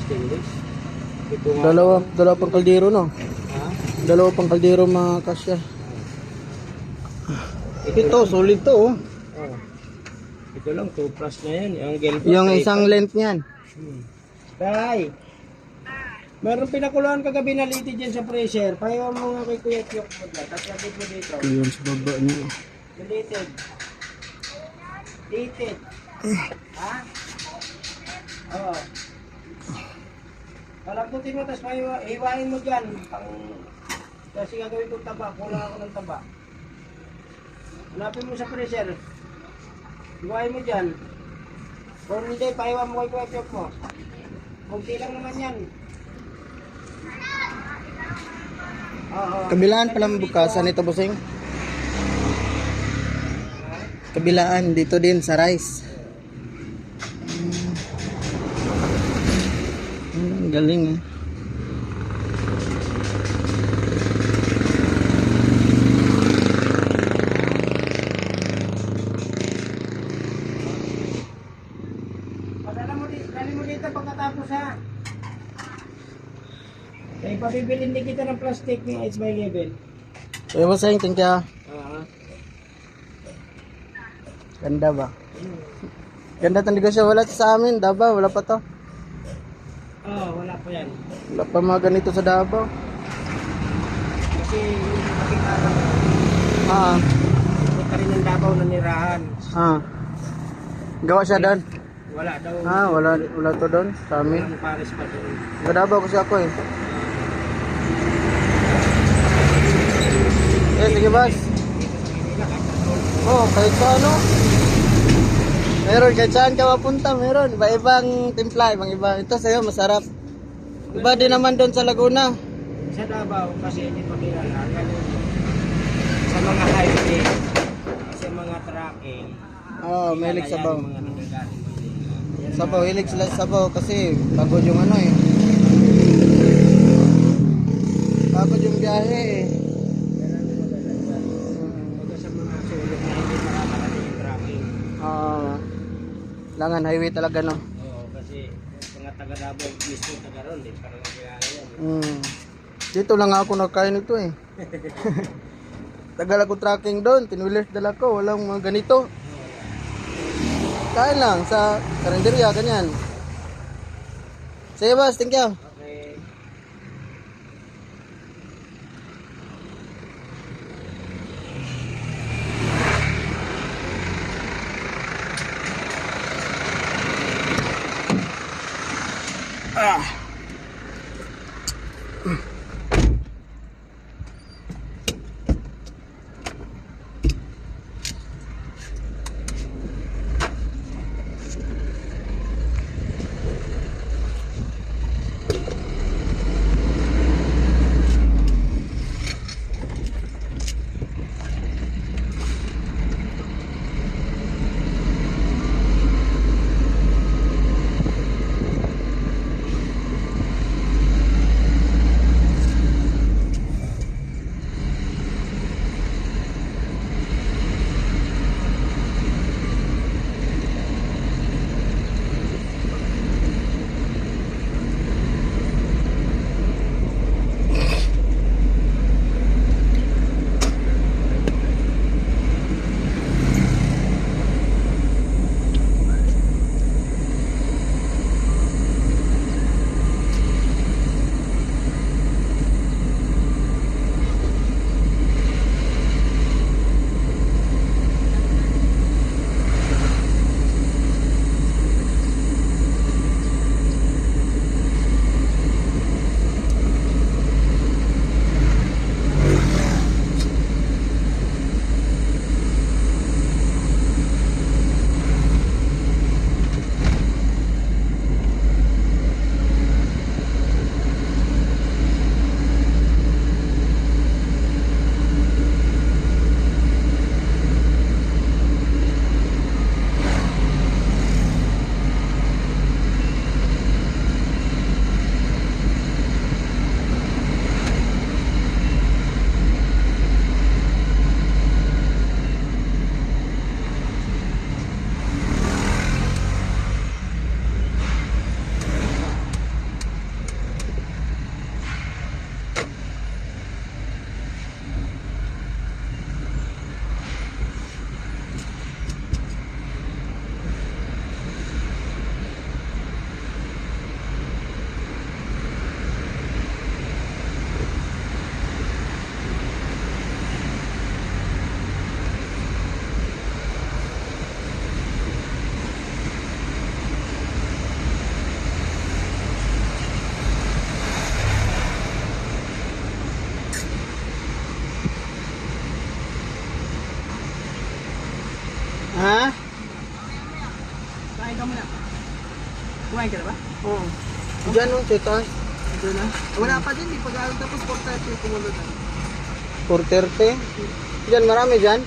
stainless. Ito nga. Dalawa pang kaldero, no? Ha? Dalawa pang kaldero mga kasya. Ito, solid to, oh. Oh. Ito lang, 2 plus na yan. Ang gelbot. Yung isang length niyan. Tay! Meron pinakuluan kagabi na liti dyan sa pressure. Pahiwa mo nga kay Kuya Tiyok mo dyan. Tapos lapit mo dito. Yun sa baba niya. Deleted. Deleted. Ha? Oo. Palamputin mo, tapos hiwain mo dyan. Kasi gagawin kong taba. Kulang ako ng taba. Hanapin mo sa pressure. Hiwain mo dyan. Kung hindi, pahiwa mo kay Kuya Tiyok mo. Kunti lang naman yan. Oo. Kabilaan pala bukasan ito, bossing. Kabilaan dito din sa rice. Galing, eh. Dali mo dito pagkatapos, ha. Kaya pabibilin din kita ng plastic ni H by level. Eh, bossing, thank you. Oo. Ganda ba? Ganda itong negosyo. Wala sa amin, Davao. Wala pa to. Oo, wala pa yan. Wala pa mga ganito sa Davao. Kasi yung nakita ko, Ah, may ka rin ng Davao na nirahan. ah. Gawa siya doon. Wala daw. Ah, wala to doon sa amin. Walang Paris pa doon. Sa Davao kasi ako, eh. Eh, sige, boss. Oh, kahit sa ano. Meron, kahit saan ka mapunta, meron. Iba-ibang timpla, ibang-iba. Ito sa'yo, masarap. Iba din naman doon sa Laguna. Sa Davao kasi hindi pa kilala. Ganun. Sa mga highway, sa mga trucking. Oh, mahilig kilala yan, sabaw. yung mga nanggagaling doon. Sabaw, hilig sila sa sabaw kasi pagod yung ano, eh. Pagod yung biyahe, eh. Baga sa mga sulok na hindi makakarating yung trucking. Langan highway talaga, no? Oo, kasi mga taga Davao, mismo taga ron, din parang kilala yan. Dito lang ako nakain ito, eh. Tagal ako tracking doon, tinwilers dala ko, walang mga ganito. Kain lang sa karinderya, ganyan. Sige, boss, thank you. Okay. Kumain ka na ba? Oo. Diyan nung chetas. Ito na. Wala pa din, pag-aaral tapos 4:30 kumulo na. 4:30. Diyan, marami dyan.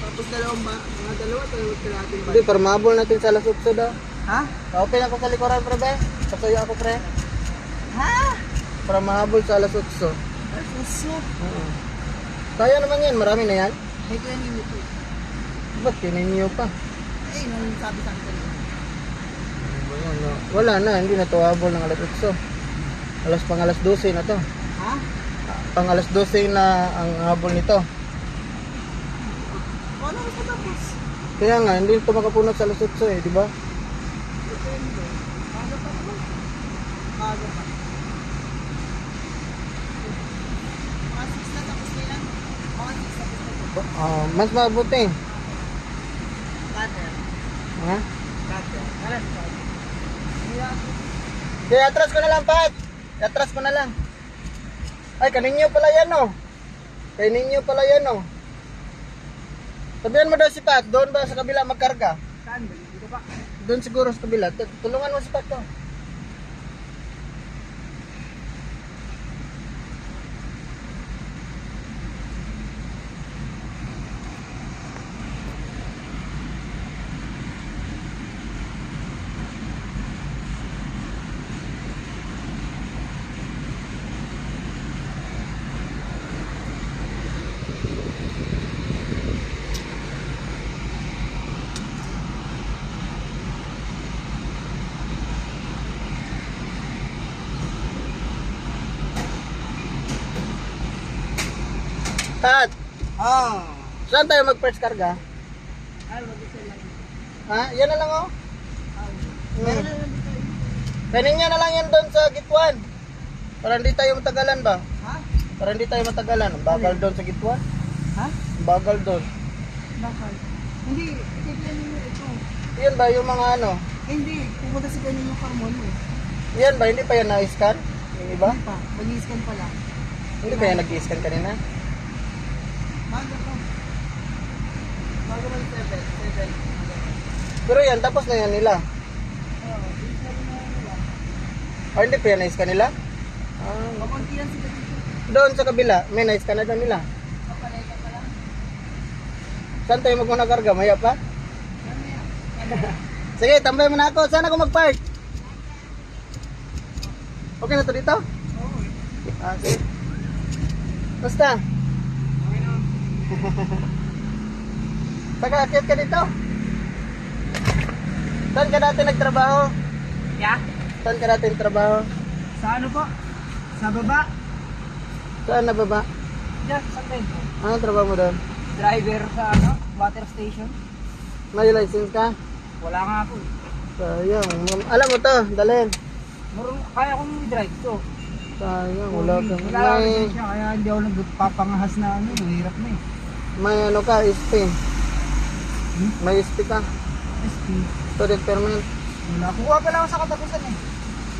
Tapos mga dalawa kalahati ba? Hindi, para mahabol natin sa alas 8 daw. Ha? Open ako sa likuran, pre, be. Patuyo ako, pre. Ha? Para mahabol sa alas 8. Puso. Oo. Kaya naman yan, marami na yan. May 20 minutes. Ba't kininyo pa? Eh, nung sabi sa akin kanina. Wala na, hindi na to habol ng alas 8. Alas 12 na to. Ha? Pang alas 12 na ang habol nito. Paano mas matapos? Kaya nga, hindi ito makapunot sa alas 8 eh, di ba? Depende. Maaga pa naman. Maaga pa. Mga 6 na tapos na yan. Mga 6 tapos na yan. Mas mabuti. Cutter. Ha? Cutter. Alam ko. Kaya atras ko na lang, Pat. Atras ko na lang. Ay, kaninyo pala yan, oh. Kaninyo pala yan, oh. Sabihan mo daw si Pat, doon ba sa kabila magkarga? Saan ba? Dito pa. Doon siguro sa kabila. Tulungan mo si Pat, oh. Pat, Ah. saan tayo mag-first karga? Ay, mag-isa lang. Ha? Yan na lang, oh. Meron na lang dito. Kaninyo na lang yan doon sa gitwan. Para hindi tayo matagalan ba? Ha? Para hindi tayo matagalan. Ang bagal doon sa gitwan. Ha? Ang bagal doon. Bakal. Hindi, itignan niyo ito. Yan ba yung mga ano? Eh, hindi, pumunta si ganyan yung Carmon eh. Yan ba? Hindi pa yan na-scan? Yung iba? Hindi pa, mag-i-scan pa lang. Hindi pa yan nag-scan kanina? Bago pa. Bago man 7. Pero yan, tapos na yan nila. Oo, i-scan na nila. O hindi pa yan na-scan nila? Makunti yan sila dito. Doon sa kabila, may na-scan na doon nila. Kapalay ka pa lang. Saan tayo magmuna karga? Maya pa? Mamaya. Sige, tambay mo na ako. Saan ako mag-park? Okay na to dito? Oo. Sige. Basta? Okay na. Saka akit ka dito? Saan ka dati nagtrabaho? Yeah? Saan ka dati nagtrabaho? Sa ano po? Sa baba? Saan na baba? Diyan, sa Pedro. Anong trabaho mo doon? Driver sa ano? Water station? May license ka? Wala nga ako eh. Sayang. Alam mo to, dalhin. Kaya kong i-drive to. Sayang, wala ka. Wala akong May, lisensya, kaya hindi ako nagpapangahas na ano. Mahirap na eh. may ano ka, SP. May SP ka. SP. Student permit. Wala. Kukuha pala ako sa katapusan eh.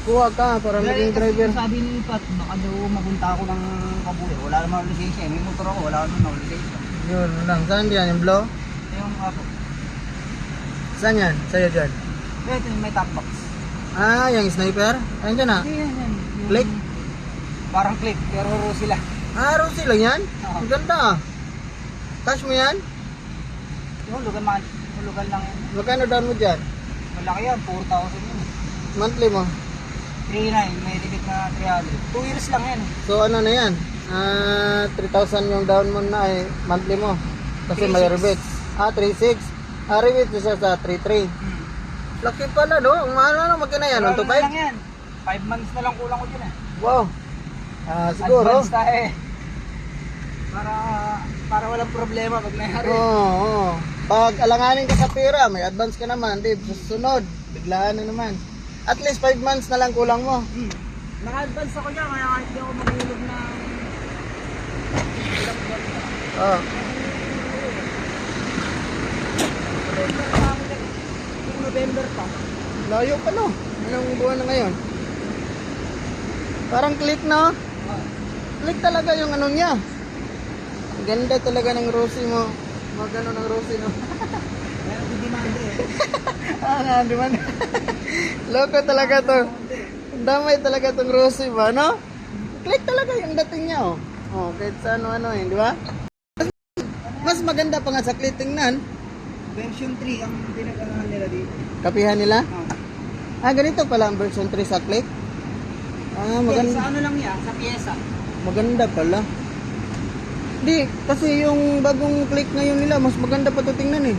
Kuha ka para maging driver. Sabi ni Pat, baka daw mapunta ako ng Kabuli. Wala naman ako lisensya. May motor ako, wala naman ako lisensya. Yun lang. Saan yan? Yung blow? Yung ako. Saan yan? Sa'yo dyan? Ito yung may top box. Ah, yung sniper? Ayun dyan ah. Hindi yan. Yung Click? Parang click, pero sila. Ah, Rosie lang yan? Oo. Ang ganda ah. Cash mo yan? Yung hulugan lang yan. Magkano down mo dyan? Malaki yan, 4,000 yun. Monthly mo? 3,900, may limit na 300. 2 years lang yan. So ano na yan? 3,000 yung down mo na ay monthly mo. Kasi may 3,600. rebates. 3,600. Rebates siya sa 3,300. Laki pala no? Ang mahal na magkina yan? 1,2,500? lang yan. 5 months na lang kulang ko dyan eh. Wow. Siguro. Advance tayo eh. Para walang problema pag nangyari. Oo. Pag alanganin ka sa pera, may advance ka naman. Di, susunod. Biglaan na naman. At least 5 months na lang kulang mo. Naka-advance ako dyan, kaya kahit di ako maghulog na... Oo. November pa. Layo pa no. Anong buwan na ngayon? Parang click no? Click talaga yung ano niya. Ganda talaga ng Rosie mo. Magano ng Rosie no? Kaya hindi demanda eh. Nga, di man. Loko talaga to. Damay talaga tong Rosy ba, no? Click talaga yung dating niya, oh. Oh, kahit sa ano-ano di ba? Mas maganda pa nga sa click tingnan. Version 3 ang pinaganahan nila dito. Kapihan nila? Oh. Ganito pala ang version 3 sa click. Sa Maganda. ano lang yan, sa pyesa. Maganda pala. Di, kasi yung bagong click ngayon nila, mas maganda pa to tingnan eh.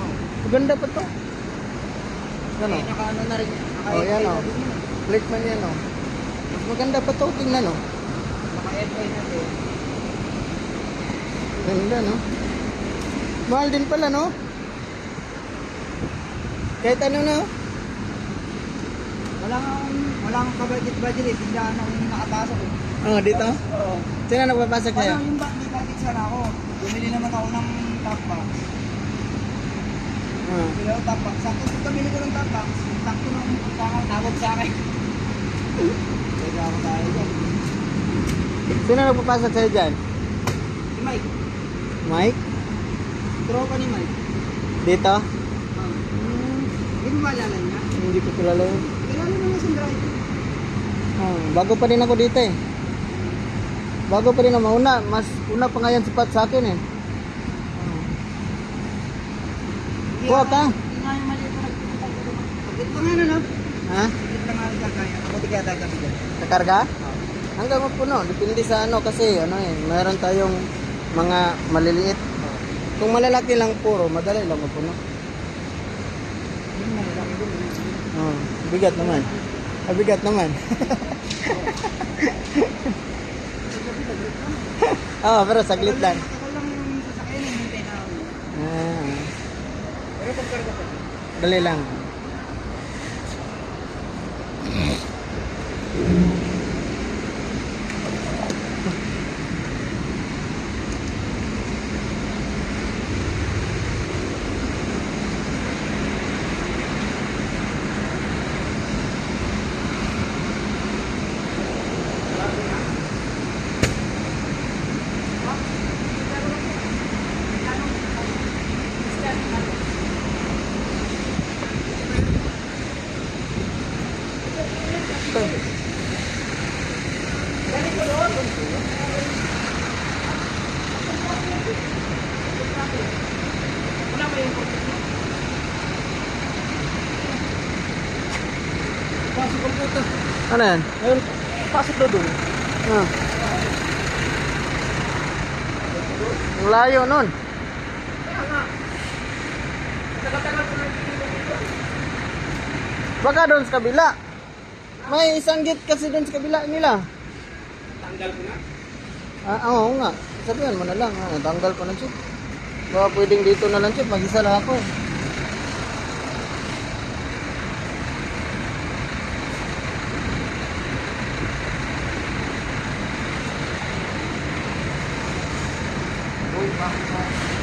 Oh. Maganda pa to. Ano? Naka-ano na rin. Oh, yan oh. Click man yan oh. Mas maganda pa to tingnan oh. Naka-FI na to. Ganda no? Mahal din pala no? Kahit ano no? Wala kang kabudget-budget eh. Biglaan akong nakapasok eh. Oh, dito? Oo. Sino nagpapasok sa'yo? Ano yung may budget sana ako. Bumili naman ako ng top box. Bumili ako top box. Sakto bumili ko ng top box. Sakto nung tawag sa akin. Kaya ako tayo dyan. Sino nagpapasok sa'yo dyan? Si Mike. Mike? Tropa ni Mike. Dito? Hindi mo maalala niya? Hindi ko kilala yun. Kilala naman si driver. Bago pa rin ako dito eh. Bago pa rin ako. Una pa nga yan sipat sa akin eh. Kuha ka? Hindi nga yung mali ko nagpapagod. Pagod pa nga na no? Ha? Pagod pa nga nagkakaya. Ako di kaya tayo kami dyan. Kakarga? Hanggang mapuno. Depende sa ano kasi ano eh. Mayroon tayong mga maliliit. Kung malalaki lang puro, madali lang mapuno. Yun nga, laki doon. Bigat naman. Bigat naman. Pero saglit lang. Matagal lang yung sasakyan eh. Hintay na ako. Pero pagkarga pa. Dali lang. Possible po ito. Ano yan? Ayun, pasok na doon. Ang layo nun. Baka doon sa kabila. May isang gate kasi doon sa kabila nila. Tanggal ko na. Oo nga. Sabihan mo na lang. Tanggal pa na chip. Baka pwedeng dito na lang chip. Mag-isa lang ako. Uy, bakit?